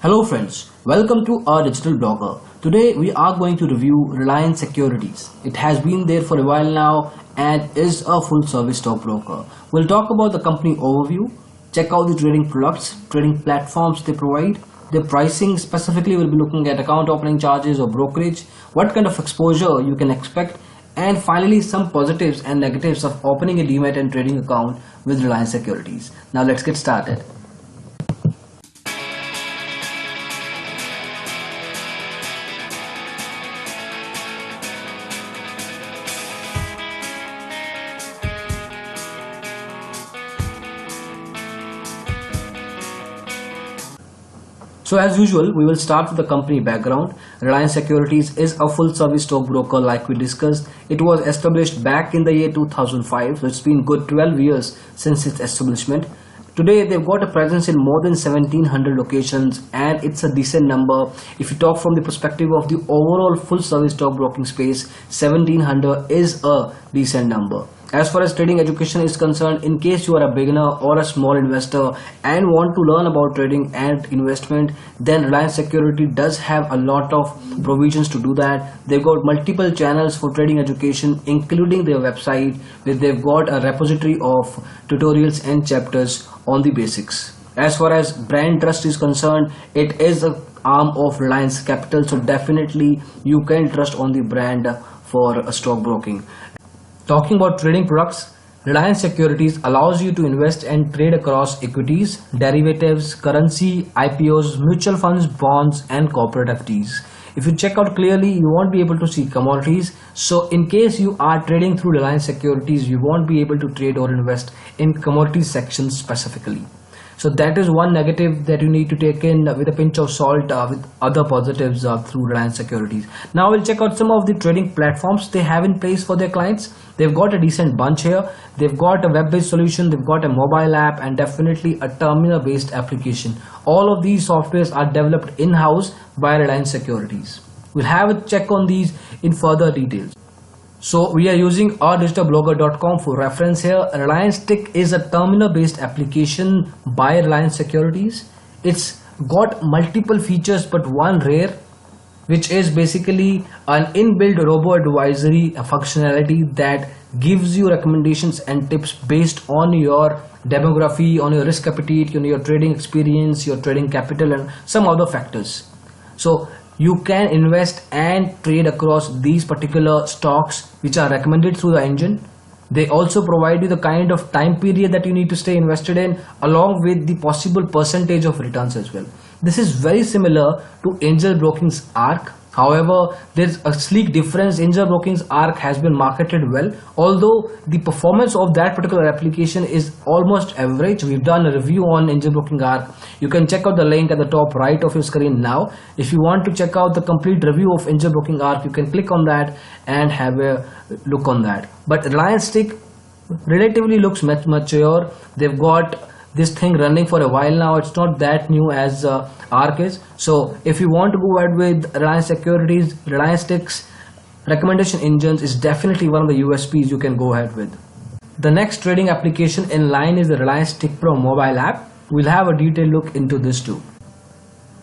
Hello friends, welcome to our digital blogger. Today we are going to review Reliance Securities. It has been there for a while now and is a full service stockbroker. We'll talk about the company overview, check out the trading products, trading platforms they provide, their pricing. Specifically we'll be looking at account opening charges or brokerage, what kind of exposure you can expect, and finally some positives and negatives of opening a demat and trading account with Reliance Securities. Now let's get started. So as usual, we will start with the company background. Reliance Securities is a full service stockbroker like we discussed. It was established back in the year 2005, so it's been good 12 years since its establishment. Today they've got a presence in more than 1700 locations and it's a decent number. If you talk from the perspective of the overall full service stockbroking space, 1700 is a decent number. As far as trading education is concerned, in case you are a beginner or a small investor and want to learn about trading and investment, then Reliance Security does have a lot of provisions to do that. They've got multiple channels for trading education, including their website, where they've got a repository of tutorials and chapters on the basics. As far as brand trust is concerned, it is an arm of Reliance Capital, so definitely you can trust on the brand for stockbroking. Talking about trading products, Reliance Securities allows you to invest and trade across equities, derivatives, currency, IPOs, mutual funds, bonds and corporate FDs. If you check out clearly, you won't be able to see commodities. So in case you are trading through Reliance Securities, you won't be able to trade or invest in commodities section specifically. So that is one negative that you need to take in with a pinch of salt with other positives through Reliance Securities. Now we'll check out some of the trading platforms they have in place for their clients. They've got a decent bunch here. They've got a web-based solution, they've got a mobile app and definitely a terminal-based application. All of these softwares are developed in-house by Reliance Securities. We'll have a check on these in further details. So we are using ourdigitalblogger.com for reference here. Reliance Tick is a terminal-based application by Reliance Securities. It's got multiple features, but one rare, which is basically an inbuilt robo-advisory functionality that gives you recommendations and tips based on your demography, on your risk appetite, on your trading experience, your trading capital and some other factors. So you can invest and trade across these particular stocks which are recommended through the engine. They also provide you the kind of time period that you need to stay invested in, along with the possible percentage of returns as well. This is very similar to Angel Broking's ARC. However, there's a sleek difference. Angel Broking's ARC has been marketed well, although the performance of that particular application is almost average. We've done a review on Angel Broking ARC. You can check out the link at the top right of your screen now. If you want to check out the complete review of Angel Broking ARC, you can click on that and have a look on that. But Reliance Tick relatively looks much mature. They've got this thing running for a while now. It's not that new as ARC is. So if you want to go ahead with Reliance Securities, Reliance Tick's recommendation engines is definitely one of the USPs you can go ahead with. The next trading application in line is the Reliance Tick Pro mobile app. We'll have a detailed look into this too.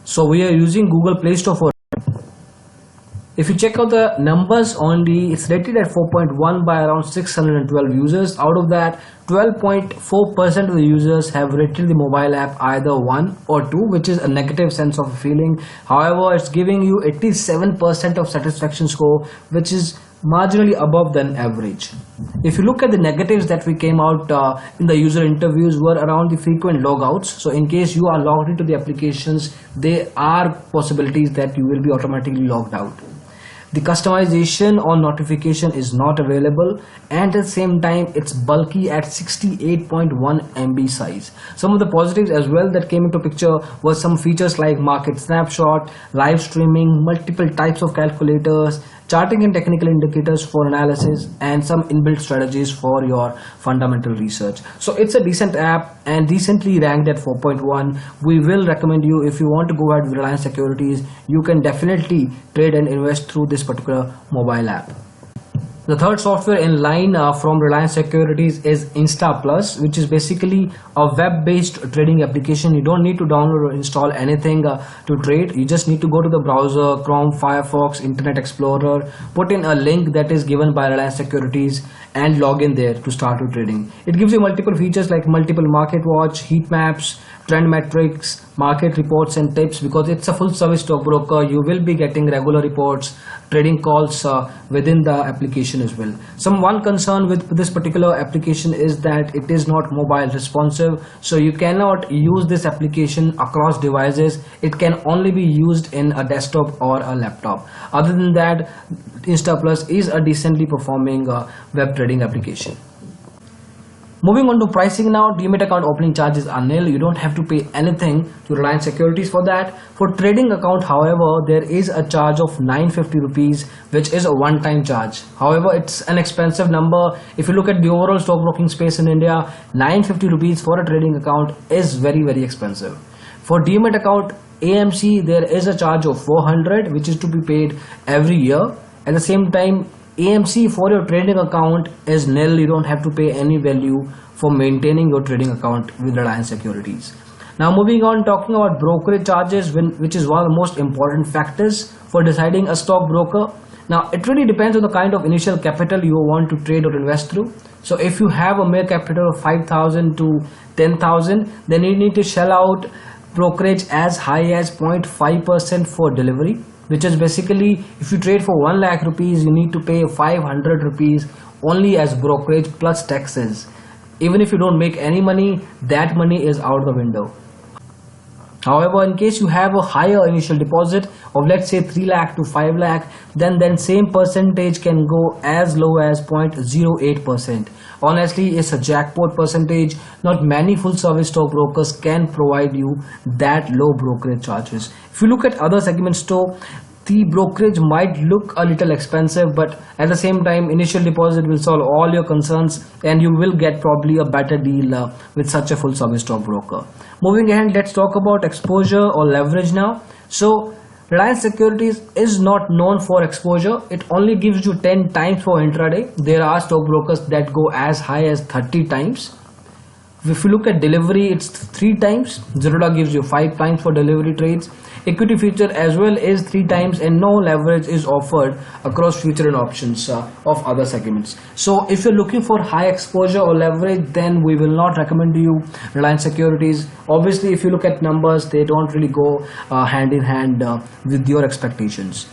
So we are using Google Play Store for. If you check out the numbers only, it's rated at 4.1 by around 612 users. Out of that, 12.4% of the users have rated the mobile app either 1 or 2, which is a negative sense of feeling. However, it's giving you 87% of satisfaction score, which is marginally above than average. If you look at the negatives that we came out in the user interviews were around the frequent logouts. So in case you are logged into the applications, there are possibilities that you will be automatically logged out. The customization on notification is not available, and at the same time it's bulky at 68.1 MB size. Some of the positives as well that came into picture was some features like market snapshot, live streaming, multiple types of calculators, charting and technical indicators for analysis, and some inbuilt strategies for your fundamental research. So it's a decent app and decently ranked at 4.1. We will recommend you, if you want to go ahead with Reliance Securities, you can definitely trade and invest through this particular mobile app. The third software in line from Reliance Securities is Insta Plus, which is basically a web-based trading application. You don't need to download or install anything to trade. You just need to go to the browser, Chrome, Firefox, Internet Explorer, put in a link that is given by Reliance Securities and log in there to start your trading. It gives you multiple features like multiple market watch, heat maps, trend metrics, market reports and tips. Because it's a full service stockbroker, you will be getting regular reports, trading calls within the application as well. One concern with this particular application is that it is not mobile responsive, so you cannot use this application across devices. It can only be used in a desktop or a laptop. Other than that, Insta Plus is a decently performing web trading application. Moving on to pricing now, Demat account opening charges are nil. You don't have to pay anything to Reliance Securities for that. For trading account, however, there is a charge of 950 rupees, which is a one-time charge. However, it's an expensive number. If you look at the overall stockbroking space in India, 950 rupees for a trading account is very, very expensive. For Demat account AMC, there is a charge of 400, which is to be paid every year. At the same time, AMC for your trading account is nil. You don't have to pay any value for maintaining your trading account with Reliance Securities. Now moving on, talking about brokerage charges, which is one of the most important factors for deciding a stockbroker. Now it really depends on the kind of initial capital you want to trade or invest through. So if you have a mere capital of 5,000 to 10,000, then you need to shell out brokerage as high as 0.5% for delivery, which is basically, if you trade for 1 lakh rupees, you need to pay 500 rupees only as brokerage plus taxes. Even if you don't make any money, that money is out the window. However, in case you have a higher initial deposit of, let's say, 3 lakh to 5 lakh, then same percentage can go as low as 0.08%. Honestly, it's a jackpot percentage. Not many full service stockbrokers can provide you that low brokerage charges. If you look at other segments too, the brokerage might look a little expensive, but at the same time, initial deposit will solve all your concerns and you will get probably a better deal with such a full service stockbroker. Moving ahead, let's talk about exposure or leverage now. So Reliance Securities is not known for exposure. It only gives you 10 times for intraday. There are stockbrokers that go as high as 30 times. If you look at delivery, it's 3 times. Zerodha gives you 5 times for delivery trades. Equity future as well is 3 times, and no leverage is offered across future and options of other segments. So if you're looking for high exposure or leverage, then we will not recommend to you Reliance Securities. Obviously, if you look at numbers, they don't really go hand in hand with your expectations.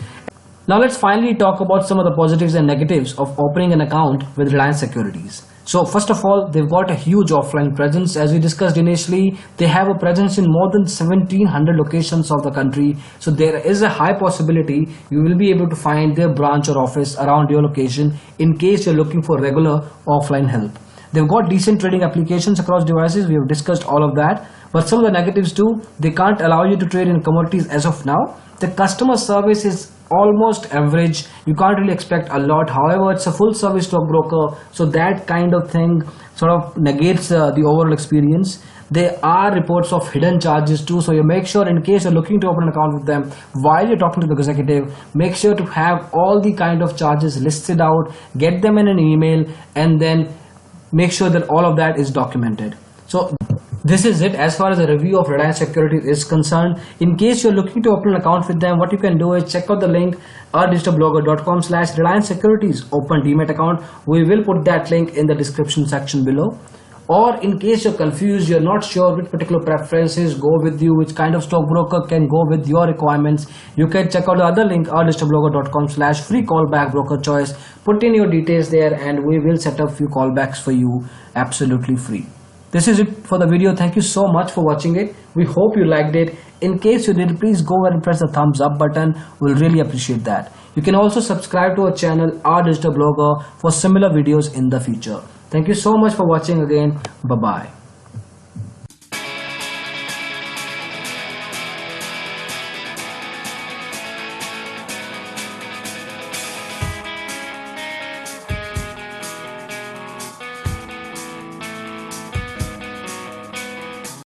Now let's finally talk about some of the positives and negatives of opening an account with Reliance Securities. So first of all, they've got a huge offline presence. As we discussed initially, they have a presence in more than 1700 locations of the country. So there is a high possibility you will be able to find their branch or office around your location in case you're looking for regular offline help. They've got decent trading applications across devices. We have discussed all of that. But some of the negatives too, they can't allow you to trade in commodities as of now. The customer service is almost average. You can't really expect a lot. However, it's a full service stockbroker, so that kind of thing sort of negates the overall experience. There are reports of hidden charges too, so you make sure, in case you're looking to open an account with them, while you're talking to the executive, make sure to have all the kind of charges listed out, get them in an email, and then make sure that all of that is documented. So this is it as far as the review of Reliance Securities is concerned. In case you're looking to open an account with them, what you can do is check out the link ourdigitalblogger.com/Reliance Securities open Demat account. We will put that link in the description section below. Or in case you're confused, you're not sure which particular preferences go with you, which kind of stockbroker can go with your requirements, you can check out the other link ourdigitalblogger.com/free callback broker choice. Put in your details there and we will set up few callbacks for you absolutely free. This is it for the video. Thank you so much for watching it. We hope you liked it. In case you did, please go ahead and press the thumbs up button. We'll really appreciate that. You can also subscribe to our channel, Our Digital Blogger, for similar videos in the future. Thank you so much for watching again. Bye-bye.